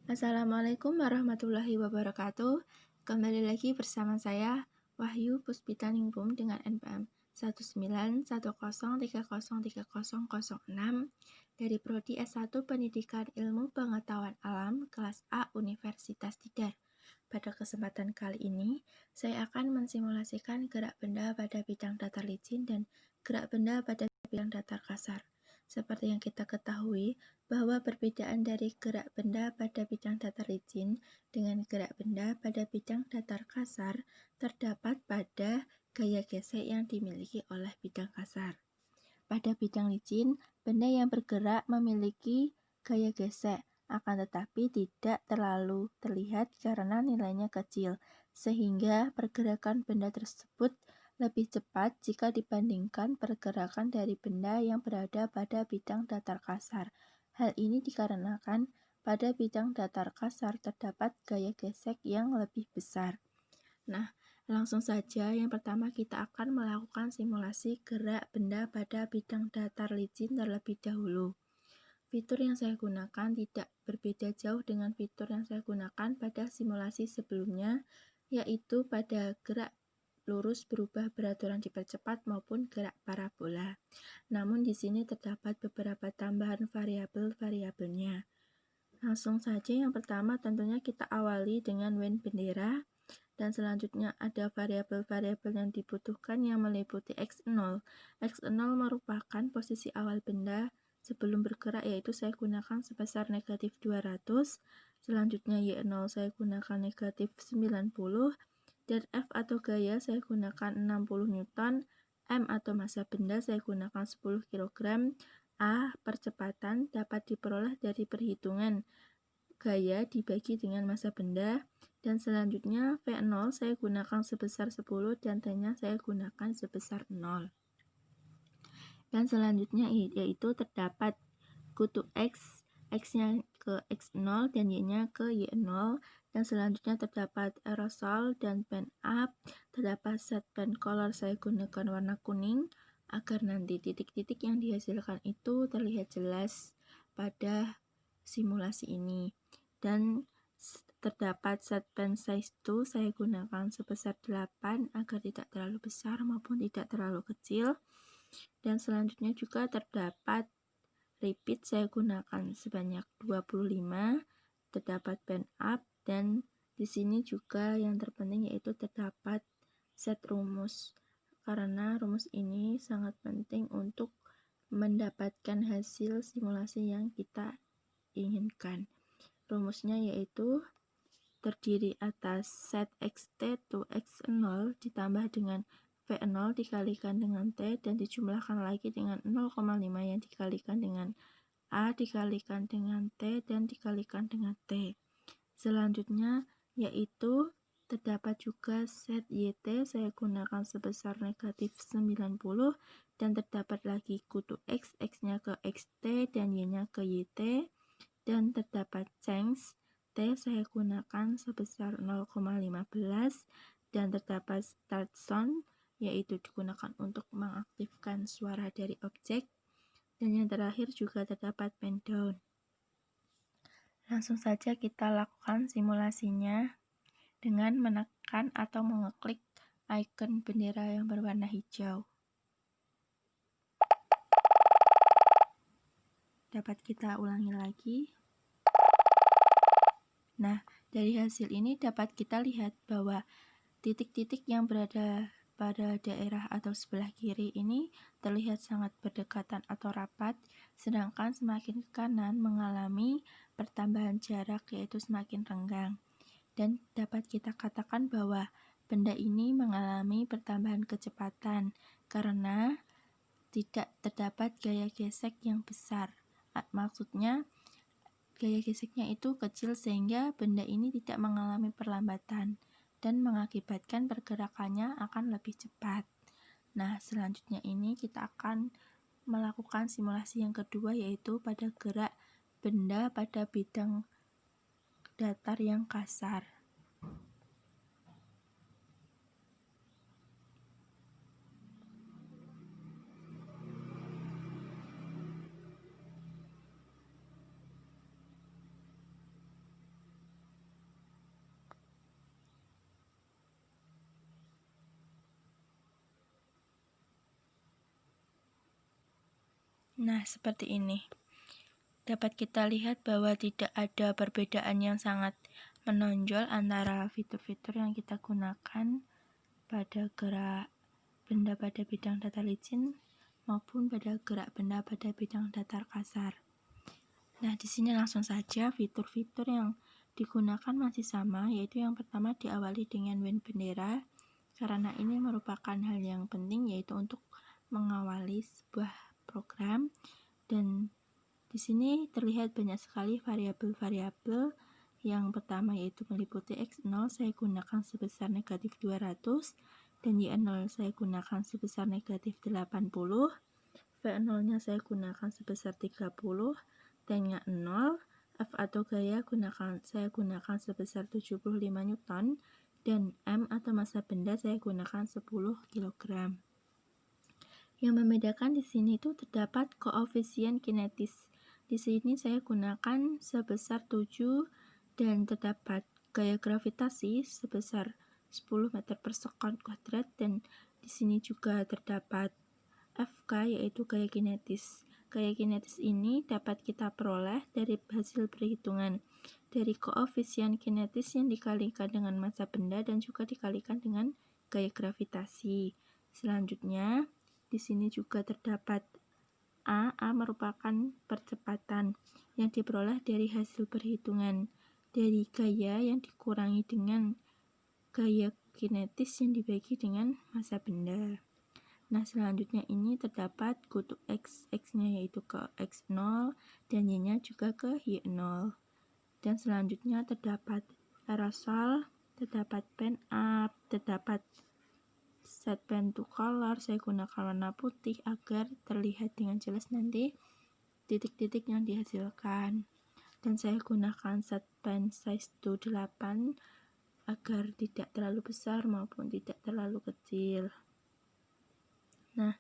Assalamualaikum warahmatullahi wabarakatuh. Kembali lagi bersama saya Wahyu Puspitaningrum dengan NPM 19103030006 dari Prodi S1 Pendidikan Ilmu Pengetahuan Alam kelas A Universitas Tidar. Pada kesempatan kali ini, saya akan mensimulasikan gerak benda pada bidang datar licin dan gerak benda pada bidang datar kasar. Seperti yang kita ketahui, bahwa perbedaan dari gerak benda pada bidang datar licin dengan gerak benda pada bidang datar kasar terdapat pada gaya gesek yang dimiliki oleh bidang kasar. Pada bidang licin, benda yang bergerak memiliki gaya gesek, akan tetapi tidak terlalu terlihat karena nilainya kecil, sehingga pergerakan benda tersebut lebih cepat jika dibandingkan pergerakan dari benda yang berada pada bidang datar kasar. Hal ini dikarenakan pada bidang datar kasar terdapat gaya gesek yang lebih besar. Nah, langsung saja yang pertama kita akan melakukan simulasi gerak benda pada bidang datar licin terlebih dahulu. Fitur yang saya gunakan tidak berbeda jauh dengan fitur yang saya gunakan pada simulasi sebelumnya, yaitu pada gerak lurus berubah beraturan dipercepat maupun gerak parabola. Namun di sini terdapat beberapa tambahan variabel-variabelnya. Langsung saja yang pertama tentunya kita awali dengan wen bendera, dan selanjutnya ada variabel-variabel yang dibutuhkan yang meliputi x0. X0 merupakan posisi awal benda sebelum bergerak, yaitu saya gunakan sebesar negatif 200. Selanjutnya y0 saya gunakan negatif 90, dan F atau gaya saya gunakan 60 Newton, M atau massa benda saya gunakan 10 kg, A percepatan dapat diperoleh dari perhitungan gaya dibagi dengan massa benda, dan selanjutnya V0 saya gunakan sebesar 10 dan T-nya saya gunakan sebesar 0. Dan selanjutnya yaitu terdapat kutu X, X-nya ke X0 dan Y-nya ke Y0, dan selanjutnya terdapat aerosol dan pen up, terdapat set pen color saya gunakan warna kuning agar nanti titik-titik yang dihasilkan itu terlihat jelas pada simulasi ini. Dan terdapat set pen size 2 saya gunakan sebesar 8 agar tidak terlalu besar maupun tidak terlalu kecil. Dan selanjutnya juga terdapat repeat saya gunakan sebanyak 25, terdapat pen up, dan di sini juga yang terpenting yaitu terdapat set rumus, karena rumus ini sangat penting untuk mendapatkan hasil simulasi yang kita inginkan. Rumusnya yaitu terdiri atas set xt to x0 ditambah dengan V0 dikalikan dengan T dan dijumlahkan lagi dengan 0,5 yang dikalikan dengan A dikalikan dengan T dan dikalikan dengan T. Selanjutnya yaitu terdapat juga set YT saya gunakan sebesar negatif 90, dan terdapat lagi kutu X, X-nya ke XT dan Y-nya ke YT, dan terdapat change T saya gunakan sebesar 0,15, dan terdapat start sound yaitu digunakan untuk mengaktifkan suara dari objek, dan yang terakhir juga terdapat pen down. Langsung saja kita lakukan simulasinya dengan menekan atau mengeklik icon bendera yang berwarna hijau. Dapat kita ulangi lagi. Nah, dari hasil ini dapat kita lihat bahwa titik-titik yang berada pada daerah atau sebelah kiri ini terlihat sangat berdekatan atau rapat, sedangkan semakin ke kanan mengalami pertambahan jarak yaitu semakin renggang. Dan dapat kita katakan bahwa benda ini mengalami pertambahan kecepatan karena tidak terdapat gaya gesek yang besar. Maksudnya gaya geseknya itu kecil sehingga benda ini tidak mengalami perlambatan dan mengakibatkan pergerakannya akan lebih cepat. Nah, selanjutnya ini kita akan melakukan simulasi yang kedua yaitu pada gerak benda pada bidang datar yang kasar. Nah, seperti ini. Dapat kita lihat bahwa tidak ada perbedaan yang sangat menonjol antara fitur-fitur yang kita gunakan pada gerak benda pada bidang datar licin maupun pada gerak benda pada bidang datar kasar. Nah, di sini langsung saja fitur-fitur yang digunakan masih sama, yaitu yang pertama diawali dengan WIN bendera, karena ini merupakan hal yang penting, yaitu untuk mengawali sebuah program. Dan di sini terlihat banyak sekali variabel-variabel. Yang pertama yaitu meliputi X0 saya gunakan sebesar negatif 200 dan Y0 saya gunakan sebesar negatif 80, V0 nya saya gunakan sebesar 30, T-nya 0, F atau gaya saya gunakan sebesar 75 Newton, dan M atau massa benda saya gunakan 10 kg. Yang membedakan di sini itu terdapat koefisien kinetis. Di sini saya gunakan sebesar 7 dan terdapat gaya gravitasi sebesar 10 meter per sekon kuadrat, dan di sini juga terdapat FK yaitu gaya kinetis. Gaya kinetis ini dapat kita peroleh dari hasil perhitungan dari koefisien kinetis yang dikalikan dengan massa benda dan juga dikalikan dengan gaya gravitasi. Selanjutnya, di sini juga terdapat A merupakan percepatan yang diperoleh dari hasil perhitungan dari gaya yang dikurangi dengan gaya kinetis yang dibagi dengan massa benda. Nah, selanjutnya ini terdapat kutu X, X-nya yaitu ke X0 dan Y-nya juga ke Y0. Dan selanjutnya terdapat aerosol, terdapat pen up, terdapat set pen to color. Saya gunakan warna putih agar terlihat dengan jelas nanti titik-titik yang dihasilkan. Dan saya gunakan set pen size to 8 agar tidak terlalu besar maupun tidak terlalu kecil. Nah,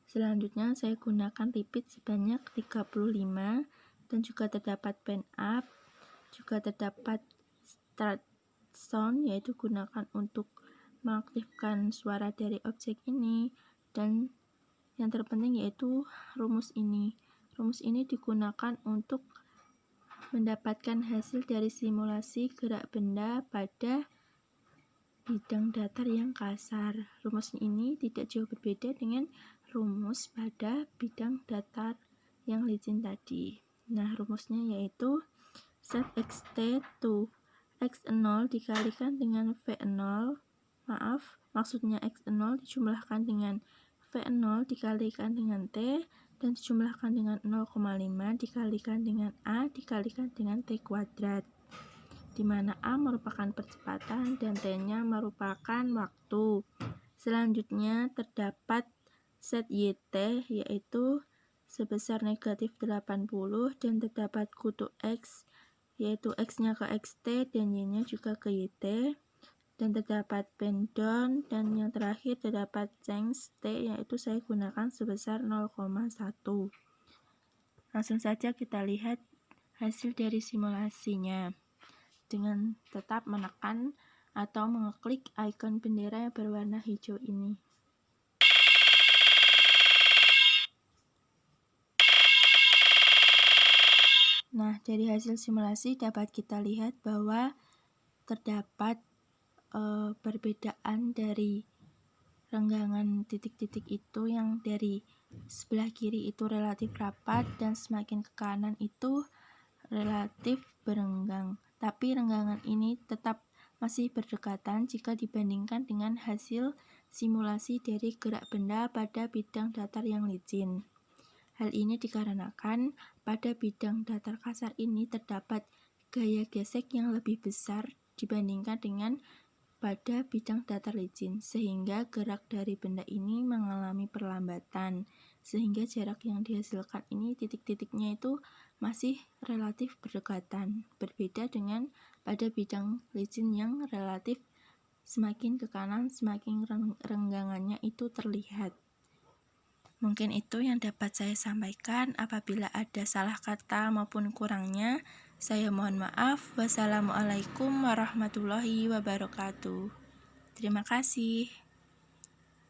selanjutnya saya gunakan repeat sebanyak 35 dan juga terdapat pen up, juga terdapat start sound yaitu gunakan untuk mengaktifkan suara dari objek ini, dan yang terpenting yaitu rumus ini. Rumus ini digunakan untuk mendapatkan hasil dari simulasi gerak benda pada bidang datar yang kasar. Rumus ini tidak jauh berbeda dengan rumus pada bidang datar yang licin tadi. Nah, rumusnya yaitu set xt to x0 dikalikan dengan v0, maksudnya x0 dijumlahkan dengan v0 dikalikan dengan t dan dijumlahkan dengan 0,5 dikalikan dengan a dikalikan dengan t kuadrat, di mana a merupakan percepatan dan t-nya merupakan waktu. Selanjutnya terdapat set yt yaitu sebesar negatif 80 dan terdapat kutu x yaitu x-nya ke xt dan y-nya juga ke yt, dan terdapat pen down, dan yang terakhir terdapat change t yaitu saya gunakan sebesar 0,1. Langsung saja kita lihat hasil dari simulasinya dengan tetap menekan atau mengeklik icon bendera yang berwarna hijau ini. Nah, dari hasil simulasi dapat kita lihat bahwa terdapat perbedaan dari renggangan titik-titik itu, yang dari sebelah kiri itu relatif rapat dan semakin ke kanan itu relatif berenggang. Tapi renggangan ini tetap masih berdekatan jika dibandingkan dengan hasil simulasi dari gerak benda pada bidang datar yang licin. Hal ini dikarenakan pada bidang datar kasar ini terdapat gaya gesek yang lebih besar dibandingkan dengan pada bidang datar licin, sehingga gerak dari benda ini mengalami perlambatan, sehingga jarak yang dihasilkan ini titik-titiknya itu masih relatif berdekatan, berbeda dengan pada bidang licin yang relatif semakin ke kanan semakin renggangannya itu terlihat. Mungkin itu yang dapat saya sampaikan. Apabila ada salah kata maupun kurangnya, saya mohon maaf. Wassalamualaikum warahmatullahi wabarakatuh. Terima kasih.